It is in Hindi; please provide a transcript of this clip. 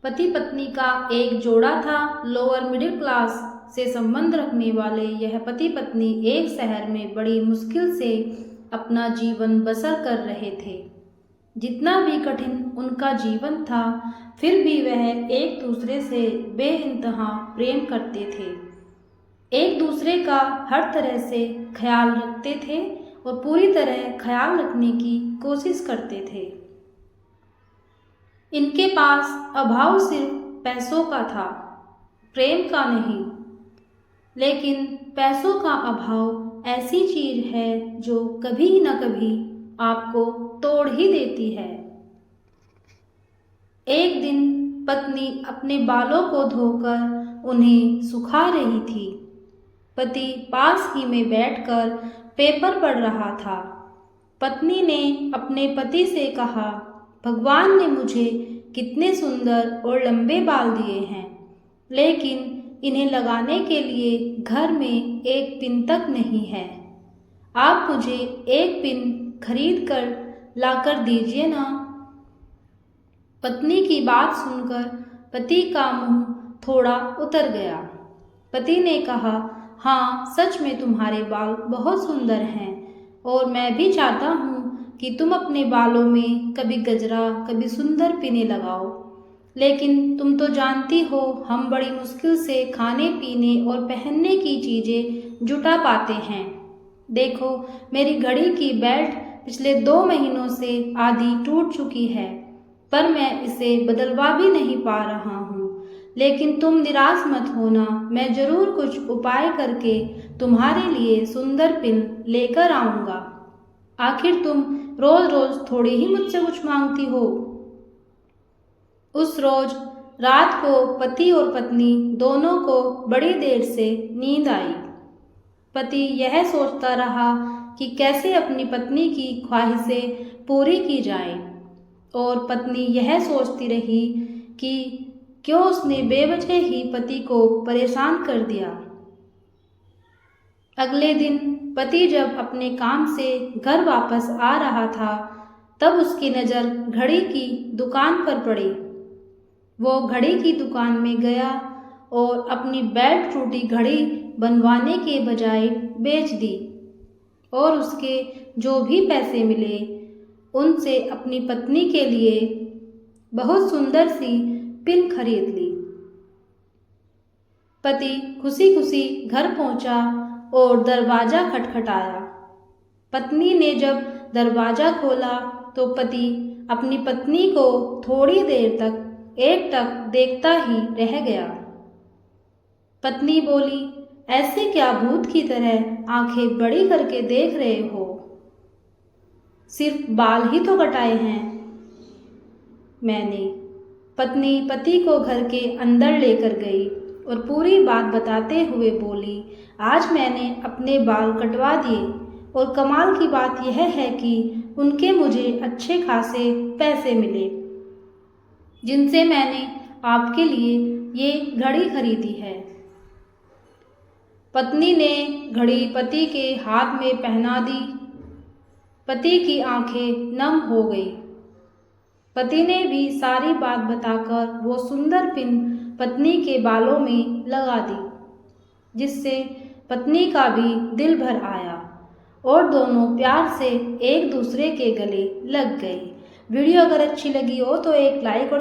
पति पत्नी का एक जोड़ा था। लोअर मिडिल क्लास से संबंध रखने वाले यह पति पत्नी एक शहर में बड़ी मुश्किल से अपना जीवन बसर कर रहे थे। जितना भी कठिन उनका जीवन था, फिर भी वह एक दूसरे से बेइंतहा प्रेम करते थे। एक दूसरे का हर तरह से ख्याल रखते थे और पूरी तरह ख्याल रखने की कोशिश करते थे। इनके पास अभाव सिर्फ पैसों का था, प्रेम का नहीं। लेकिन पैसों का अभाव ऐसी चीज है जो कभी न कभी आपको तोड़ ही देती है। एक दिन पत्नी अपने बालों को धोकर उन्हें सुखा रही थी। पति पास ही में बैठकर पेपर पढ़ रहा था। पत्नी ने अपने पति से कहा, भगवान ने मुझे कितने सुंदर और लंबे बाल दिए हैं, लेकिन इन्हें लगाने के लिए घर में एक पिन तक नहीं है। आप मुझे एक पिन खरीद कर लाकर दीजिए ना। पत्नी की बात सुनकर पति का मुंह थोड़ा उतर गया। पति ने कहा, हाँ, सच में तुम्हारे बाल बहुत सुंदर हैं और मैं भी चाहता हूँ कि तुम अपने बालों में कभी गजरा, कभी सुंदर पिने लगाओ। लेकिन तुम तो जानती हो, हम बड़ी मुश्किल से खाने पीने और पहनने की चीज़ें जुटा पाते हैं। देखो, मेरी घड़ी की बेल्ट पिछले 2 महीनों से आधी टूट चुकी है, पर मैं इसे बदलवा भी नहीं पा रहा हूँ। लेकिन तुम निराश मत होना, मैं ज़रूर कुछ उपाय करके तुम्हारे लिए सुंदर पिन लेकर आऊँगा। आखिर तुम रोज रोज थोड़ी ही मुझसे कुछ मांगती हो। उस रोज रात को पति और पत्नी दोनों को बड़ी देर से नींद आई। पति यह सोचता रहा कि कैसे अपनी पत्नी की ख्वाहिशें पूरी की जाएं, और पत्नी यह सोचती रही कि क्यों उसने बेवजह ही पति को परेशान कर दिया। अगले दिन पति जब अपने काम से घर वापस आ रहा था, तब उसकी नज़र घड़ी की दुकान पर पड़ी। वो घड़ी की दुकान में गया और अपनी बेल्ट टूटी घड़ी बनवाने के बजाय बेच दी, और उसके जो भी पैसे मिले उनसे अपनी पत्नी के लिए बहुत सुंदर सी पिन खरीद ली। पति खुशी खुशी घर पहुंचा और दरवाज़ा खटखटाया। पत्नी ने जब दरवाज़ा खोला तो पति अपनी पत्नी को थोड़ी देर तक एकटक देखता ही रह गया। पत्नी बोली, ऐसे क्या भूत की तरह आंखें बड़ी करके देख रहे हो? सिर्फ बाल ही तो कटाए हैं मैंने। पत्नी पति को घर के अंदर लेकर गई और पूरी बात बताते हुए बोली, आज मैंने अपने बाल कटवा दिए और कमाल की बात यह है कि उनके मुझे अच्छे खासे पैसे मिले, जिनसे मैंने आपके लिए ये घड़ी खरीदी है। पत्नी ने घड़ी पति के हाथ में पहना दी। पति की आंखें नम हो गई। पति ने भी सारी बात बताकर वो सुंदर पिन पत्नी के बालों में लगा दी, जिससे पत्नी का भी दिल भर आया और दोनों प्यार से एक दूसरे के गले लग गए। वीडियो अगर अच्छी लगी हो तो एक लाइक और